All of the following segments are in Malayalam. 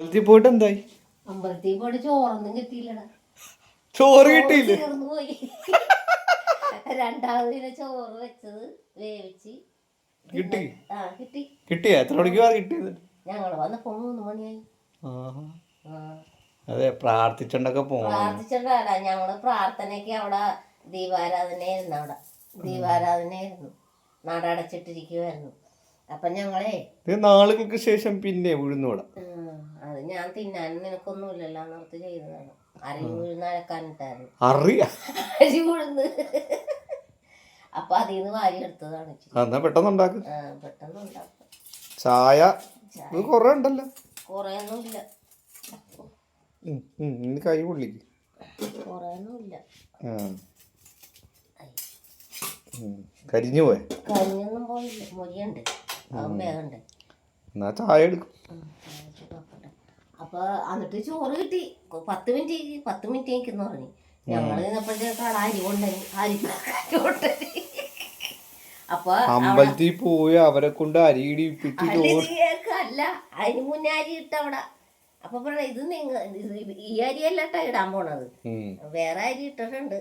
അമ്പലത്തിൽ പോയിട്ട് എന്തായി? അമ്പലത്തിൽ പോയിട്ട് ചോറൊന്നും കിട്ടിയില്ലടാ. ചോറ് കിട്ടിയില്ല. തീർന്നു പോയി. രണ്ടാമത് ചോറ് വെച്ചത് വേവിച്ച് കിട്ടി. കിട്ടി. കിട്ടിയാ? എത്ര മണിക്കാ കിട്ടിയത്? ഞങ്ങള് വന്നപ്പോ 3 മണിയായി. അതെ, പ്രാർത്ഥിച്ചോണ്ടൊക്കെ പോണം. പ്രാർത്ഥിച്ചോണ്ടാ ഞങ്ങള് പ്രാർത്ഥനയ്ക്ക് അവിടെ ദീപാരാധനയായിരുന്നു. നട അടച്ചിട്ടിരിക്കുവായിരുന്നു. അപ്പൊ ഞങ്ങളെ നാളുകൾക്ക് ശേഷം പിന്നെ ഉഴുന്നുവട. അത് ഞാൻ തിന്നാനും നിനക്കൊന്നുമില്ലല്ലോ എന്നോർത്ത് ചെയ്തതാണ്. അരി ഉഴുന്ന് അരക്കാനിട്ടായിരുന്നു. അരി ഉഴുന്ന്. അപ്പൊ അതിന്ന് വാരി എടുത്തതാണ്. പെട്ടെന്ന് ഉണ്ടാക്കും. ചായ കൊറേ ഉണ്ടല്ലോ. കൊറേയൊന്നുമില്ല. കൈ പൊള്ളിക്ക്. കൊറേയൊന്നുമില്ല. കരിഞ്ഞു പോയ? കരിഞ്ഞൊന്നും പോയില്ല. മൊരിയുണ്ട്. അതും വേഗണ്ട്. എന്നാ ചായ എടുക്കും. അപ്പൊ എന്നിട്ട് ചോറ് കിട്ടി. 10 മിനിറ്റ് എനിക്കെന്ന് പറഞ്ഞു. ഞങ്ങള് നിന്നപ്പോഴത്തേക്ക് അരി കൊണ്ടുവരി. അപ്പൊ അമ്പലത്തിൽ പോയി അവരെ കൊണ്ട് അരി ഇടിപ്പിച്ച് അല്ല, അതിന് മുന്നേ അരി ഇട്ട അവിടെ. അപ്പൊ പറഞ്ഞ ഇത് ഈ അരിയല്ലട്ടാ ഇടാൻ പോണത്, വേറെ അരി ഇട്ടിട്ടുണ്ട്.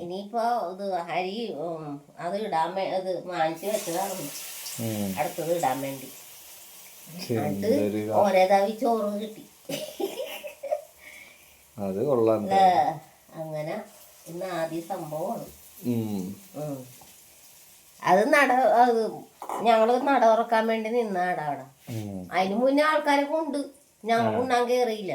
ഇനിയിപ്പോ ഇത് അരി അത് ഇടാൻ അത് വാങ്ങിച്ചു വെച്ചതാണ് അടുത്തത് ഇടാൻ വേണ്ടി. എന്നിട്ട് ഓരേതാവി ചോറ് കിട്ടി. അത് കൊള്ളാം. അങ്ങനെ ഇന്ന് ആദ്യ സംഭവമാണ് അത്. ഞങ്ങള് നട തുറക്കാൻ വേണ്ടി നിന്നാടാ അവിടെ. അതിന് മുന്നേ ആൾക്കാരെ കൊണ്ട് ഞങ്ങൾ ഉണ്ണാൻ കേറിയില്ല.